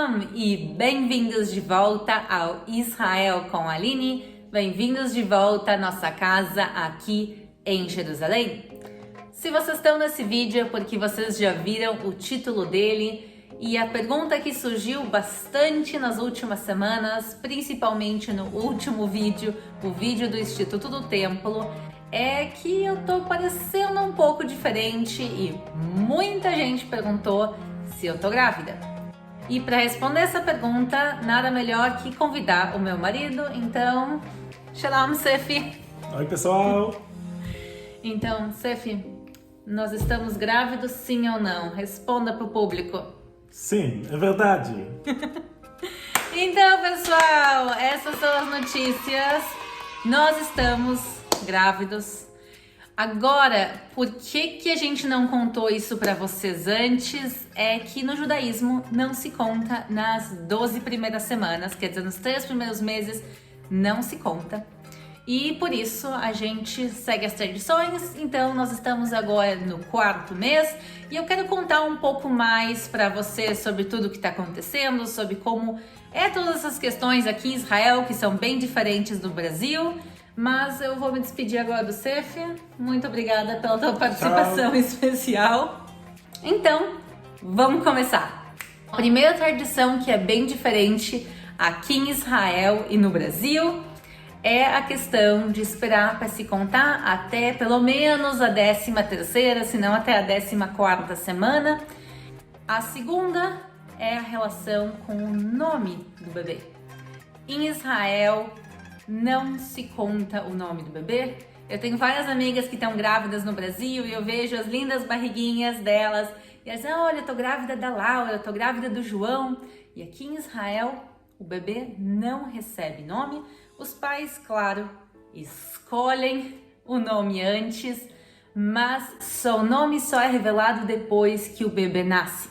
Shalom e bem-vindos de volta ao Israel com a Aline. Bem-vindos de volta à nossa casa aqui em Jerusalém. Se vocês estão nesse vídeo é porque vocês já viram o título dele e a pergunta que surgiu bastante nas últimas semanas, principalmente no último vídeo, o vídeo do Instituto do Templo, é que eu tô parecendo um pouco diferente e muita gente perguntou se eu tô grávida. E para responder essa pergunta, nada melhor que convidar o meu marido, então, Shalom, Sefi. Oi, pessoal! Então, Sefi, nós estamos grávidos, sim ou não? Responda pro público. Sim, é verdade. Então, pessoal, essas são as notícias. Nós estamos grávidos. Agora, por que a gente não contou isso para vocês antes? É que no judaísmo não se conta nas 12 primeiras semanas, quer dizer, nos 3 primeiros meses não se conta. E por isso a gente segue as tradições, então nós estamos agora no 4º mês e eu quero contar um pouco mais para vocês sobre tudo o que está acontecendo, sobre como todas essas questões aqui em Israel, que são bem diferentes do Brasil. Mas eu vou me despedir agora do Sefi. Muito obrigada pela tua participação especial. Então, vamos começar. A primeira tradição que é bem diferente aqui em Israel e no Brasil é a questão de esperar para se contar até pelo menos a 13ª, se não até a 14ª semana. A segunda é a relação com o nome do bebê. Em Israel, não se conta o nome do bebê. Eu tenho várias amigas que estão grávidas no Brasil e eu vejo as lindas barriguinhas delas e elas dizem, olha, eu tô grávida da Laura, eu tô grávida do João. E aqui em Israel, o bebê não recebe nome. Os pais, claro, escolhem o nome antes, mas o nome só é revelado depois que o bebê nasce.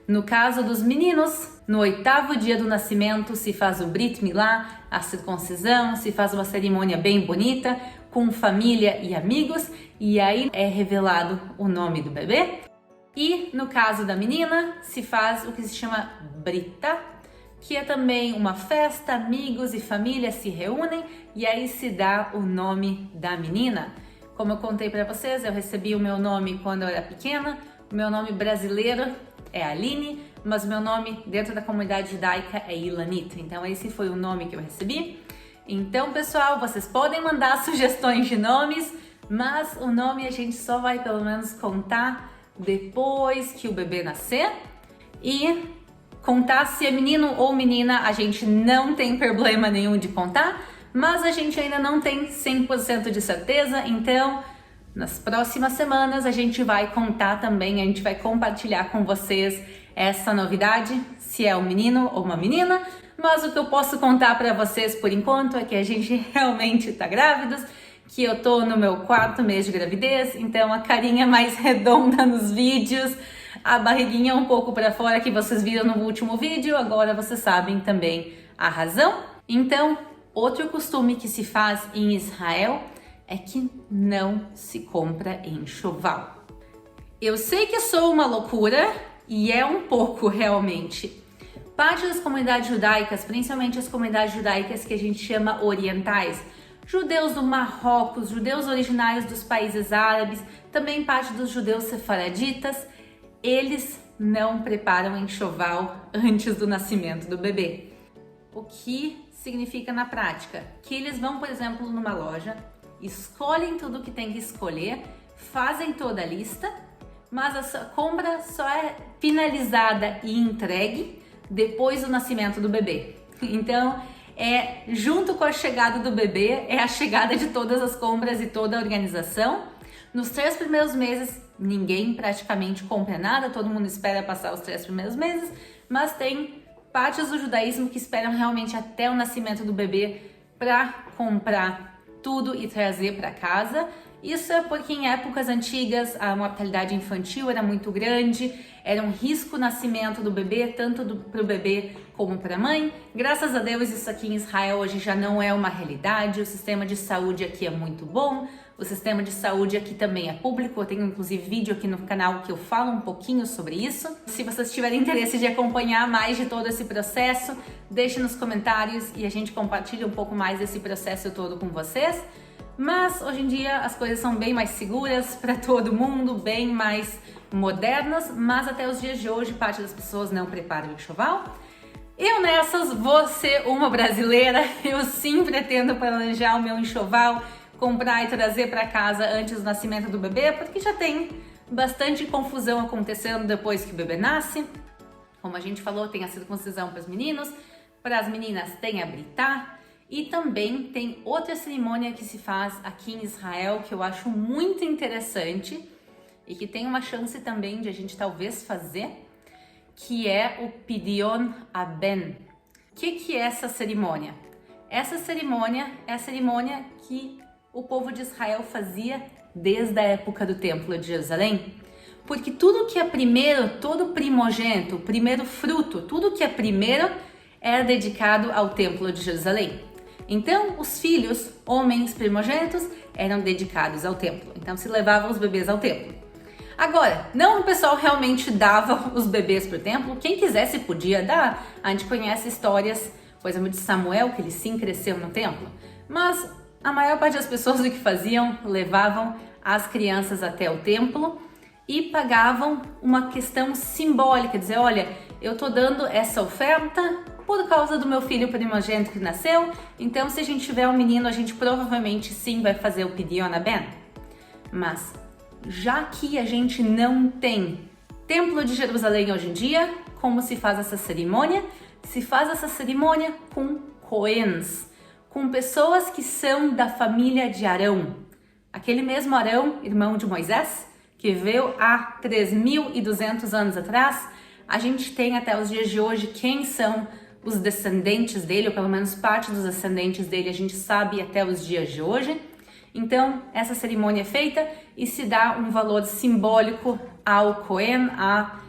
No caso dos meninos, no 8º dia do nascimento se faz o Brit Milá, a circuncisão, se faz uma cerimônia bem bonita, com família e amigos, e aí é revelado o nome do bebê. E no caso da menina, se faz o que se chama Brita, que é também uma festa, amigos e família se reúnem, e aí se dá o nome da menina. Como eu contei para vocês, eu recebi o meu nome quando eu era pequena, o meu nome brasileiro é Aline, mas meu nome dentro da comunidade judaica é Ilanit, então esse foi o nome que eu recebi. Então, pessoal, vocês podem mandar sugestões de nomes, mas o nome a gente só vai pelo menos contar depois que o bebê nascer. E contar se é menino ou menina, a gente não tem problema nenhum de contar, mas a gente ainda não tem 100% de certeza, então nas próximas semanas a gente vai contar também, a gente vai compartilhar com vocês essa novidade, se é um menino ou uma menina, mas o que eu posso contar para vocês por enquanto é que a gente realmente tá grávidos, que eu tô no meu 4º mês de gravidez, então a carinha mais redonda nos vídeos, a barriguinha um pouco para fora que vocês viram no último vídeo, agora vocês sabem também a razão. Então, outro costume que se faz em Israel é que não se compra enxoval. Eu sei que sou uma loucura, e é um pouco realmente. Parte das comunidades judaicas, principalmente as comunidades judaicas que a gente chama orientais, judeus do Marrocos, judeus originários dos países árabes, também parte dos judeus sefaraditas, eles não preparam enxoval antes do nascimento do bebê. O que significa na prática? Que eles vão, por exemplo, numa loja, escolhem tudo que tem que escolher, fazem toda a lista, mas a compra só é finalizada e entregue depois do nascimento do bebê. Então, junto com a chegada do bebê, é a chegada de todas as compras e toda a organização. Nos 3 primeiros meses, ninguém praticamente compra nada, todo mundo espera passar os 3 primeiros meses, mas tem partes do judaísmo que esperam realmente até o nascimento do bebê para comprar tudo e trazer para casa. Isso é porque em épocas antigas a mortalidade infantil era muito grande, era um risco o nascimento do bebê, tanto para o bebê como para a mãe. Graças a Deus isso aqui em Israel hoje já não é uma realidade, o sistema de saúde aqui é muito bom, o sistema de saúde aqui também é público, eu tenho inclusive vídeo aqui no canal que eu falo um pouquinho sobre isso. Se vocês tiverem interesse de acompanhar mais de todo esse processo, deixe nos comentários e a gente compartilha um pouco mais desse processo todo com vocês. Mas hoje em dia as coisas são bem mais seguras para todo mundo, bem mais modernas, mas até os dias de hoje parte das pessoas não prepara o enxoval. Eu nessas vou ser uma brasileira, eu sim pretendo planejar o meu enxoval, comprar e trazer para casa antes do nascimento do bebê, porque já tem bastante confusão acontecendo depois que o bebê nasce. Como a gente falou, tem a circuncisão para os meninos, para as meninas tem a britá. E também tem outra cerimônia que se faz aqui em Israel que eu acho muito interessante e que tem uma chance também de a gente talvez fazer, que é o Pidyon Haben. O que é essa cerimônia? Essa cerimônia é a cerimônia que o povo de Israel fazia desde a época do Templo de Jerusalém, porque tudo que é primeiro, todo primogênito, primeiro fruto, tudo que é primeiro era dedicado ao Templo de Jerusalém. Então, os filhos, homens primogênitos, eram dedicados ao templo. Então, se levavam os bebês ao templo. Agora, não o pessoal realmente dava os bebês para o templo. Quem quisesse podia dar. A gente conhece histórias, por exemplo, de Samuel, que ele sim cresceu no templo. Mas a maior parte das pessoas o que faziam, levavam as crianças até o templo e pagavam uma questão simbólica. Dizer, olha, eu estou dando essa oferta por causa do meu filho primogênito que nasceu, então se a gente tiver um menino, a gente provavelmente sim vai fazer o Pidyon Haben. Mas, já que a gente não tem Templo de Jerusalém hoje em dia, como se faz essa cerimônia? Se faz essa cerimônia com Cohens, com pessoas que são da família de Arão. Aquele mesmo Arão, irmão de Moisés, que veio há 3.200 anos atrás, a gente tem até os dias de hoje quem são os descendentes dele, ou pelo menos parte dos descendentes dele, a gente sabe até os dias de hoje. Então, essa cerimônia é feita e se dá um valor simbólico ao Cohen, a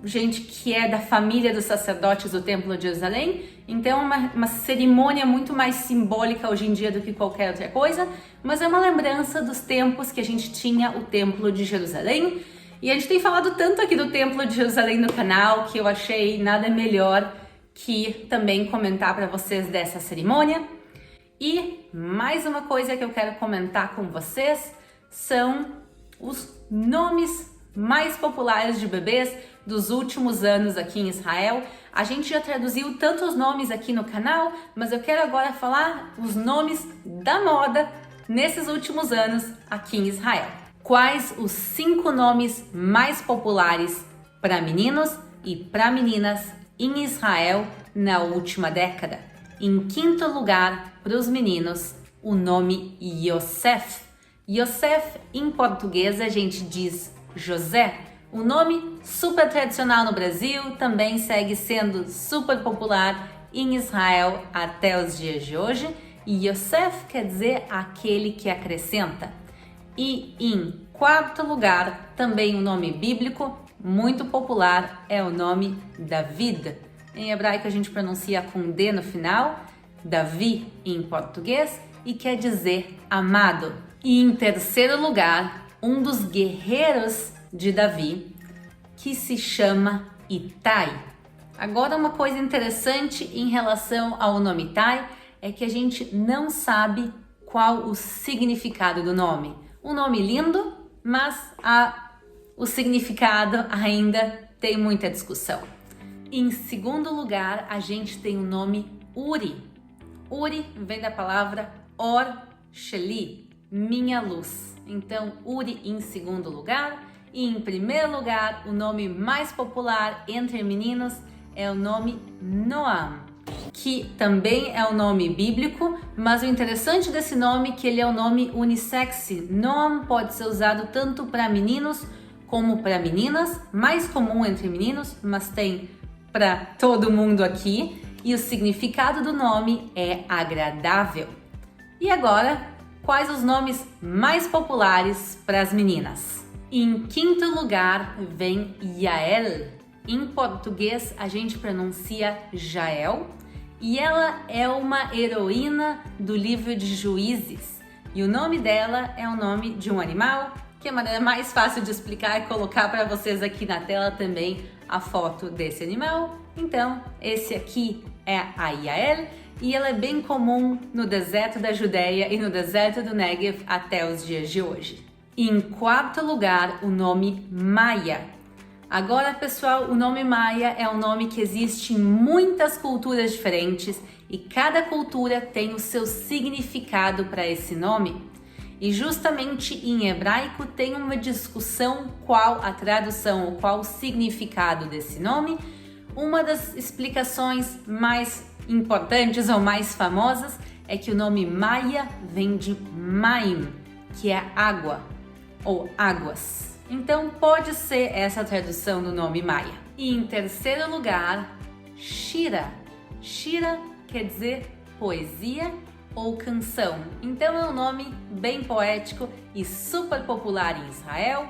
gente que é da família dos sacerdotes do Templo de Jerusalém. Então, é uma cerimônia muito mais simbólica hoje em dia do que qualquer outra coisa, mas é uma lembrança dos tempos que a gente tinha o Templo de Jerusalém. E a gente tem falado tanto aqui do Templo de Jerusalém no canal que eu achei nada melhor que também comentar para vocês dessa cerimônia. E mais uma coisa que eu quero comentar com vocês são os nomes mais populares de bebês dos últimos anos aqui em Israel. A gente já traduziu tantos nomes aqui no canal, mas eu quero agora falar os nomes da moda nesses últimos anos aqui em Israel. Quais os 5 nomes mais populares para meninos e para meninas em Israel na última década? Em quinto lugar, para os meninos, o nome Yosef. Yosef, em português, a gente diz José. O nome super tradicional no Brasil, também segue sendo super popular em Israel até os dias de hoje. E Yosef quer dizer aquele que acrescenta. E em quarto lugar, também um nome bíblico muito popular é o nome David. Em hebraico a gente pronuncia com D no final, Davi em português, e quer dizer amado. E em terceiro lugar, um dos guerreiros de Davi, que se chama Itai. Agora, uma coisa interessante em relação ao nome Itai é que a gente não sabe qual o significado do nome. Um nome lindo, mas o significado ainda tem muita discussão. Em segundo lugar, a gente tem o nome Uri. Uri vem da palavra Or Sheli, minha luz. Então, Uri em segundo lugar. E em primeiro lugar, o nome mais popular entre meninos é o nome Noam, que também é um nome bíblico, mas o interessante desse nome é que ele é um nome unissex. Noam pode ser usado tanto para meninos como para meninas, mais comum entre meninos, mas tem para todo mundo aqui. E o significado do nome é agradável. E agora, quais os nomes mais populares para as meninas. Em quinto lugar vem Yael. Em português a gente pronuncia Jael e ela é uma heroína do livro de Juízes. E o nome dela é o nome de um animal, que a maneira mais fácil de explicar é colocar para vocês aqui na tela também a foto desse animal. Então, esse aqui é a Yael e ela é bem comum no deserto da Judéia e no deserto do Negev até os dias de hoje. Em quarto lugar, o nome Maia. Agora, pessoal, o nome Maia é um nome que existe em muitas culturas diferentes e cada cultura tem o seu significado para esse nome. E justamente em hebraico tem uma discussão qual a tradução ou qual o significado desse nome. Uma das explicações mais importantes ou mais famosas é que o nome Maia vem de Maim, que é água ou águas. Então pode ser essa a tradução do nome Maia. E em terceiro lugar, Shira. Shira quer dizer poesia ou canção. Então é um nome bem poético e super popular em Israel.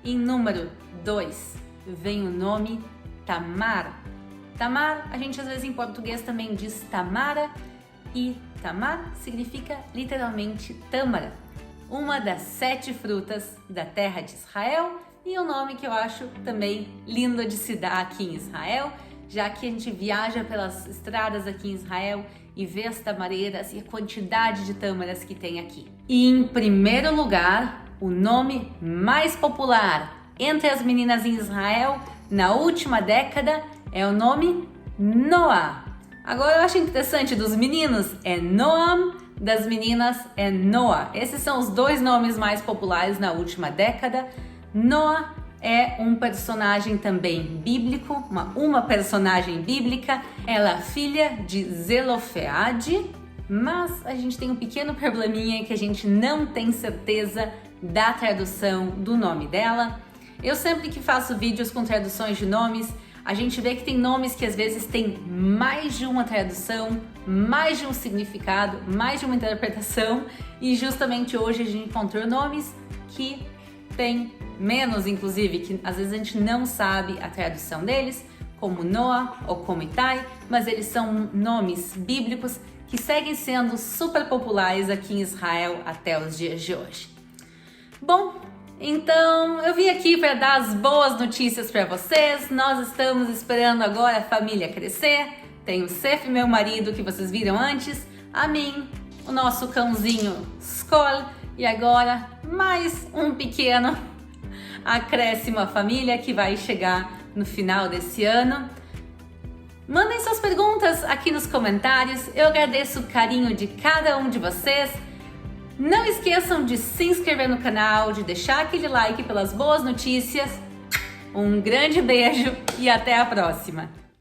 Em número 2 vem o nome Tamar. Tamar, a gente às vezes em português também diz Tamara e Tamar significa literalmente tâmara, uma das 7 frutas da terra de Israel e um nome que eu acho também lindo de se dar aqui em Israel, já que a gente viaja pelas estradas aqui em Israel e vê as tamareiras e a quantidade de tâmaras que tem aqui. E em primeiro lugar, o nome mais popular entre as meninas em Israel na última década é o nome Noah. Agora eu acho interessante, dos meninos é Noam, das meninas é Noah. Esses são os 2 nomes mais populares na última década. Noah é um personagem também bíblico, uma personagem bíblica. Ela é filha de Zelofeade, mas a gente tem um pequeno probleminha que a gente não tem certeza da tradução do nome dela. Eu sempre que faço vídeos com traduções de nomes, a gente vê que tem nomes que às vezes tem mais de uma tradução, mais de um significado, mais de uma interpretação e justamente hoje a gente encontrou nomes que tem menos, inclusive, que às vezes a gente não sabe a tradução deles, como Noah ou como Itai, mas eles são nomes bíblicos que seguem sendo super populares aqui em Israel até os dias de hoje. Bom, então eu vim aqui para dar as boas notícias para vocês. Nós estamos esperando agora a família crescer. Tem o Sef, meu marido, que vocês viram antes, a mim, o nosso cãozinho Skol e agora mais um pequeno acréscimo à família que vai chegar no final desse ano. Mandem suas perguntas aqui nos comentários. Eu agradeço o carinho de cada um de vocês. Não esqueçam de se inscrever no canal, de deixar aquele like pelas boas notícias. Um grande beijo e até a próxima!